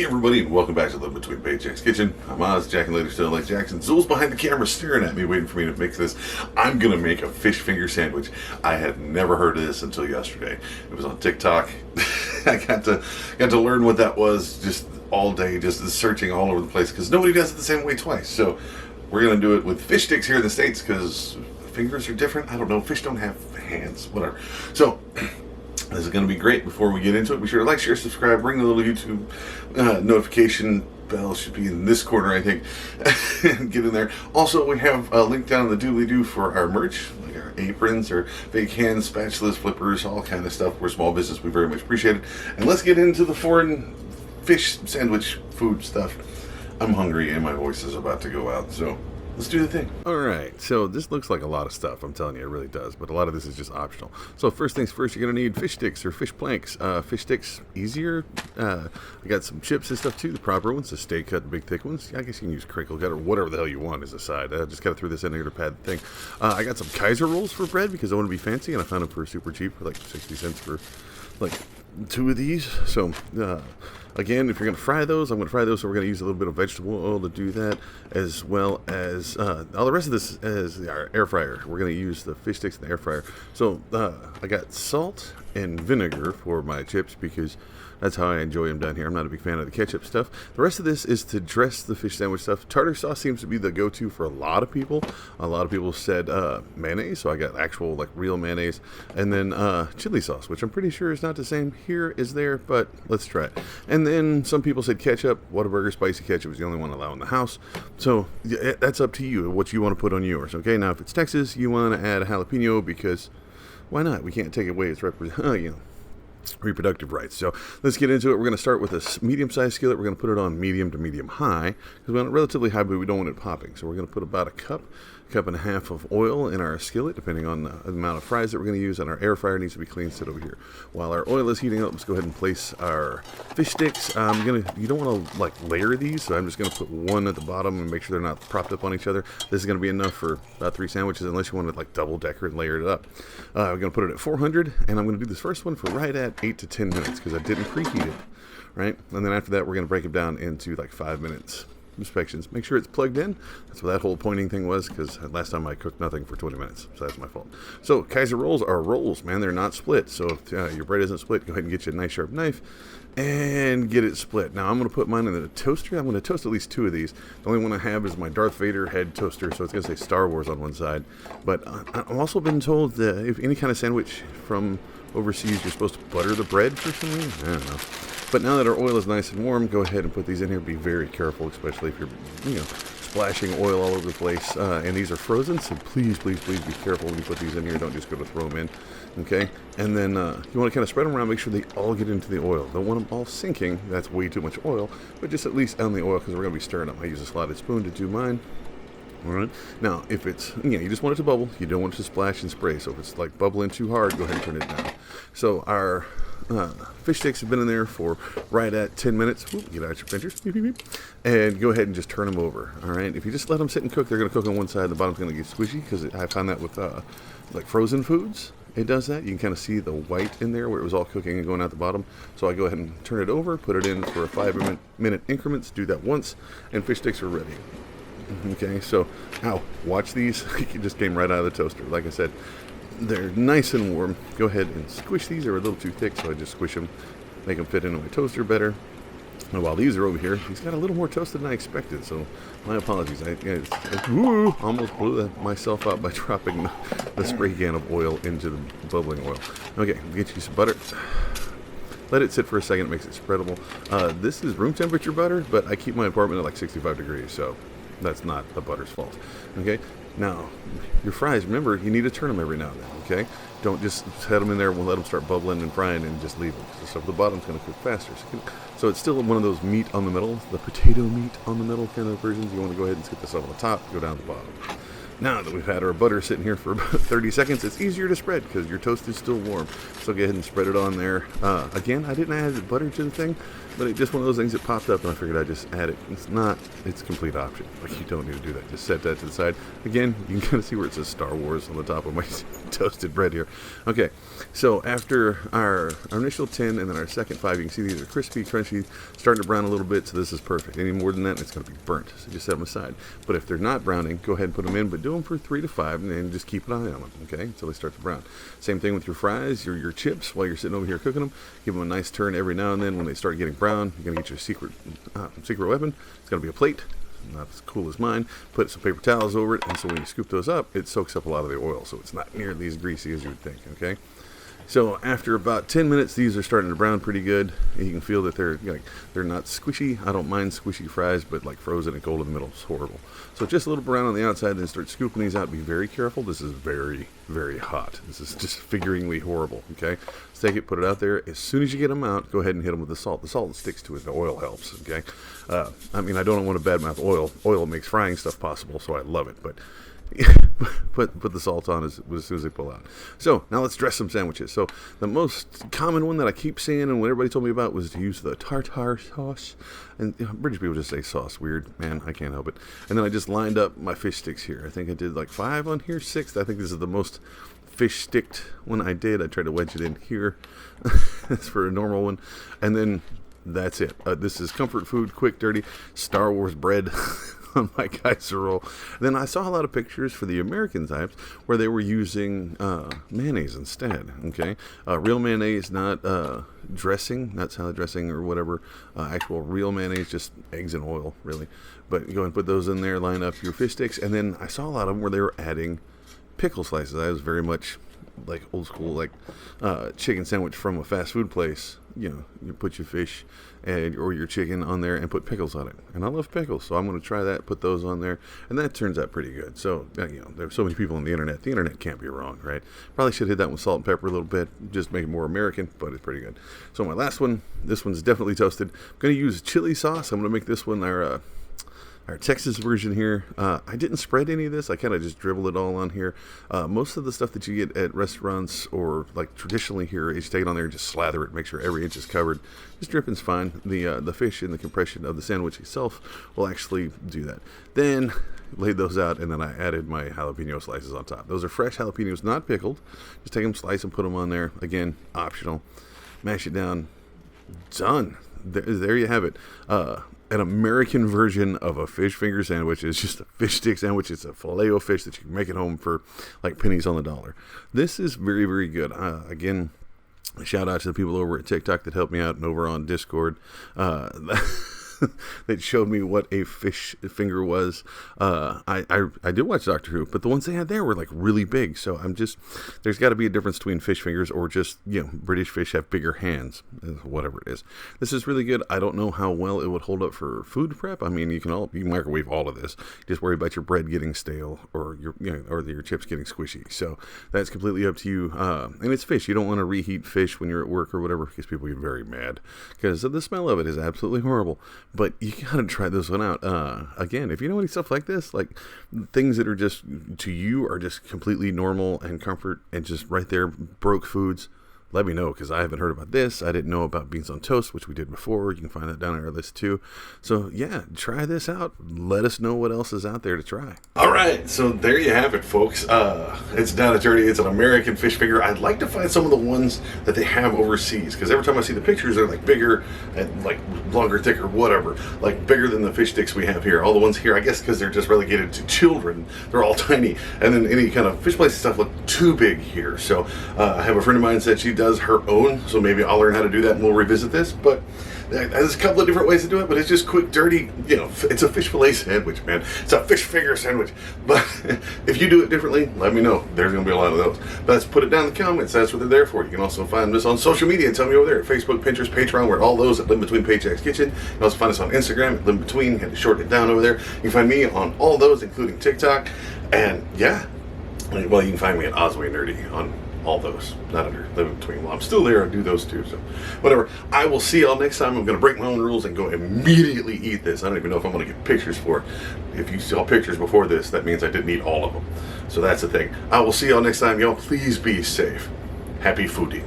Hey everybody, and welcome back to Living Between Paychecks Kitchen. I'm Oz, Jack and Lady still like Jackson. Zool's behind the camera staring at me, waiting for me to mix this. I'm gonna make a fish finger sandwich. I had never heard of this until yesterday. It was on TikTok. I got to learn what that was just all day, just searching all over the place because nobody does it the same way twice. So we're gonna do it with fish sticks here in the States because fingers are different. I don't know. Fish don't have hands. Whatever. So. This is going to be great. Before we get into it, be sure to like, share, subscribe, ring the little YouTube notification bell. Should be in this corner, I think. Get in there. Also, we have a link down in the doobly-doo for our merch, like our aprons or fake hands, spatulas, flippers, all kind of stuff. We're a small business. We very much appreciate it. And let's get into the foreign fish sandwich food stuff. I'm hungry and my voice is about to go out, so let's do the thing. Alright, so this looks like a lot of stuff, I'm telling you, it really does, but a lot of this is just optional. So first things first, you're going to need fish sticks or fish planks. Fish sticks, easier. I got some chips and stuff too, the proper ones, the steak cut, the big thick ones. I guess you can use crinkle cut or whatever the hell you want as a side. I just got to throw this in there to pad the thing. I got some Kaiser rolls for bread because I want to be fancy, and I found them for super cheap, for like 60 cents for like 2 of these. So again, if you're going to fry those, I'm going to fry those, so we're going to use a little bit of vegetable oil to do that, as well as all the rest of this is our air fryer. We're going to use the fish sticks in the air fryer. So I got salt and vinegar for my chips because that's how I enjoy them down here. I'm not a big fan of the ketchup stuff. The rest of this is to dress the fish sandwich stuff. Tartar sauce seems to be the go-to for a lot of people. A lot of people said mayonnaise, so I got actual, like, real mayonnaise. And then chili sauce, which I'm pretty sure is not the same here as there, but let's try it. And then some people said ketchup. Whataburger spicy ketchup is the only one allowed in the house. So that's up to you, what you want to put on yours. Okay, now if it's Texas, you want to add a jalapeno because why not? We can't take away its reproductive rights. So let's get into it. We're going to start with a medium-sized skillet. We're going to put it on medium to medium-high because we want it relatively high, but we don't want it popping. So we're going to put about a cup and a half of oil in our skillet, depending on the amount of fries that we're going to use. And our air fryer needs to be clean. Sit over here. While our oil is heating up, let's go ahead and place our fish sticks. You don't want to like layer these, so I'm just going to put one at the bottom and make sure they're not propped up on each other. This is going to be enough for about 3 sandwiches, unless you want to like double decker and layer it up. We're going to put it at 400, and I'm going to do this first one for right at 8 to 10 minutes because I didn't preheat it, right? And then after that, we're going to break it down into like 5 minutes inspections. Make sure it's plugged in. That's what that whole pointing thing was, because last time I cooked nothing for 20 minutes, so that's my fault. So Kaiser rolls are rolls, man. They're not split. So if your bread isn't split, go ahead and get you a nice sharp knife and get it split. Now I'm going to put mine in the toaster. I'm going to toast at least 2 of these. The only one I have is my Darth Vader head toaster, so it's going to say Star Wars on one side. But I've also been told that if any kind of sandwich from overseas, you're supposed to butter the bread for some reason. I don't know. But now that our oil is nice and warm, go ahead and put these in here. Be very careful, especially if you're, splashing oil all over the place. And these are frozen, so please, please, please be careful when you put these in here. Don't just go to throw them in, okay? And then you want to kind of spread them around, make sure they all get into the oil. Don't want them all sinking. That's way too much oil, but just at least on the oil because we're going to be stirring them. I use a slotted spoon to do mine. All right. Now, if it's, you just want it to bubble. You don't want it to splash and spray. So if it's like bubbling too hard, go ahead and turn it down. So our fish sticks have been in there for right at 10 minutes. Whoop, get out your pinchers. Beep, beep, beep. And go ahead and just turn them over. All right. If you just let them sit and cook, they're going to cook on one side. The bottom's going to get squishy because I found that with like frozen foods. It does that. You can kind of see the white in there where it was all cooking and going out the bottom. So I go ahead and turn it over, put it in for a 5-minute increments. Do that once, and fish sticks are ready. Okay, so now watch these. It just came right out of the toaster. Like I said, they're nice and warm. Go ahead and squish these. They're a little too thick, so I just squish them, make them fit into my toaster better. And while these are over here, these got a little more toast than I expected, so my apologies. I almost blew myself out by dropping the spray can of oil into the bubbling oil. Okay, get you some butter. Let it sit for a second. It makes it spreadable. This is room temperature butter, but I keep my apartment at like 65 degrees, so that's not the butter's fault. Okay, now your fries, remember, you need to turn them every now and then. Okay, don't just set them in there and let them start bubbling and frying and just leave them, because the stuff at the bottom's going to cook faster. So it's still one of those meat on the middle, the potato meat on the middle kind of versions. You want to go ahead and skip this up on the top, go down the bottom. Now that we've had our butter sitting here for about 30 seconds, it's easier to spread because your toast is still warm. So go ahead and spread it on there. Again, I didn't add butter to the thing, but it's just one of those things that popped up and I figured I'd just add it. It's a complete option. Like, you don't need to do that. Just set that to the side. Again, you can kind of see where it says Star Wars on the top of my toasted bread here. Okay, so after our initial 10 and then our second 5, you can see these are crispy, crunchy, starting to brown a little bit, so this is perfect. Any more than that, it's going to be burnt. So just set them aside. But if they're not browning, go ahead and put them in, but do them for 3 to 5 and then just keep an eye on them, okay, until they start to brown. Same thing with your fries, your chips, while you're sitting over here cooking them. Give them a nice turn every now and then. When they start getting brown, you're going to get your secret weapon. It's going to be a plate. Not as cool as mine. Put some paper towels over it, and so when you scoop those up, it soaks up a lot of the oil, so it's not nearly as greasy as you would think, okay? So after about 10 minutes, these are starting to brown pretty good. You can feel that they're not squishy. I don't mind squishy fries, but like frozen and cold in the middle is horrible. So just a little brown on the outside, then start scooping these out. Be very careful. This is very, very hot. This is disfiguringly horrible, okay? So take it, put it out there. As soon as you get them out, go ahead and hit them with the salt. The salt sticks to it. The oil helps, okay? I mean, I don't want to badmouth oil. Oil makes frying stuff possible, so I love it, but put the salt on as soon as they pull out. So now let's dress some sandwiches. So the most common one that I keep seeing and what everybody told me about was to use the tartare sauce. And British people just say sauce. Weird, man, I can't help it. And then I just lined up my fish sticks here. I think I did like 5 on here, 6. I think this is the most fish sticked one I did. I tried to wedge it in here. That's for a normal one. And then that's it. This is comfort food, quick, dirty, Star Wars bread on my casserole. Then I saw a lot of pictures for the American types where they were using mayonnaise instead, okay? Real mayonnaise, not dressing, not salad dressing or whatever. Actual real mayonnaise, just eggs and oil, really. But go and put those in there, line up your fish sticks. And then I saw a lot of them where they were adding pickle slices. I was very much like old school, like chicken sandwich from a fast food place. You know, you put your fish or your chicken on there and put pickles on it. And I love pickles, so I'm going to try that, put those on there, and that turns out pretty good. So, you know, there's so many people on the internet. The internet can't be wrong, right? Probably should hit that with salt and pepper a little bit, just make it more American, but it's pretty good. So my last one, this one's definitely toasted. I'm going to use chili sauce. I'm going to make this one our Texas version here. I didn't spread any of this. I kind of just dribble it all on here. Most of the stuff that you get at restaurants or like traditionally here is you take it on there and just slather it, make sure every inch is covered. Just dripping's fine. The fish and the compression of the sandwich itself will actually do that. Then laid those out, and then I added my jalapeno slices on top. Those are fresh jalapenos, not pickled. Just take them, slice, and put them on there. Again, optional. Mash it down. Done. There you have it. An American version of a fish finger sandwich is just a fish stick sandwich. It's a filet-o-fish that you can make at home for like pennies on the dollar. This is very, very good. Again, a shout out to the people over at TikTok that helped me out and over on Discord. That showed me what a fish finger was. I did watch Doctor Who, but the ones they had there were like really big. So there's got to be a difference between fish fingers or just, you know, British fish have bigger hands, whatever it is. This is really good. I don't know how well it would hold up for food prep. I mean, you can microwave all of this. Just worry about your bread getting stale or your chips getting squishy. So that's completely up to you. And it's fish. You don't want to reheat fish when you're at work or whatever, because people get very mad because the smell of it is absolutely horrible. But you gotta try this one out. Again, if you know any stuff like this, like things that are just to you are just completely normal and comfort and just right there, broke foods, let me know, because I haven't heard about this. I didn't know about beans on toast, which we did before. You can find that down on our list too. So yeah, try this out. Let us know what else is out there to try. All right, so there you have it, folks. It's Down and Dirty. It's an American fish finger. I'd like to find some of the ones that they have overseas, because every time I see the pictures, they're like bigger and like longer, thicker, whatever, like bigger than the fish sticks we have here. All the ones here, I guess because they're just relegated to children, they're all tiny. And then any kind of fish place stuff look too big here. So I have a friend of mine said she does her own, so maybe I'll learn how to do that and we'll revisit this. But there's a couple of different ways to do it, but it's just quick, dirty, you know, it's a fish fillet sandwich, man. It's a fish finger sandwich. But if you do it differently, let me know. There's going to be a lot of those. But let's put it down in the comments. That's what they're there for. You can also find us on social media and tell me over there at Facebook, Pinterest, Patreon. We're all those at Live Between Paychecks Kitchen. You can also find us on Instagram at Live Between. You had to shorten it down over there. You can find me on all those, including TikTok. And yeah, well, you can find me at Osway Nerdy on all those, not under, live in between. Well, I'm still there, I do those too, so whatever. I will see y'all next time. I'm going to break my own rules and go immediately eat this. I don't even know if I'm going to get pictures for it. If you saw pictures before this, that means I didn't eat all of them. So that's the thing. I will see y'all next time. Y'all, please be safe. Happy fooding.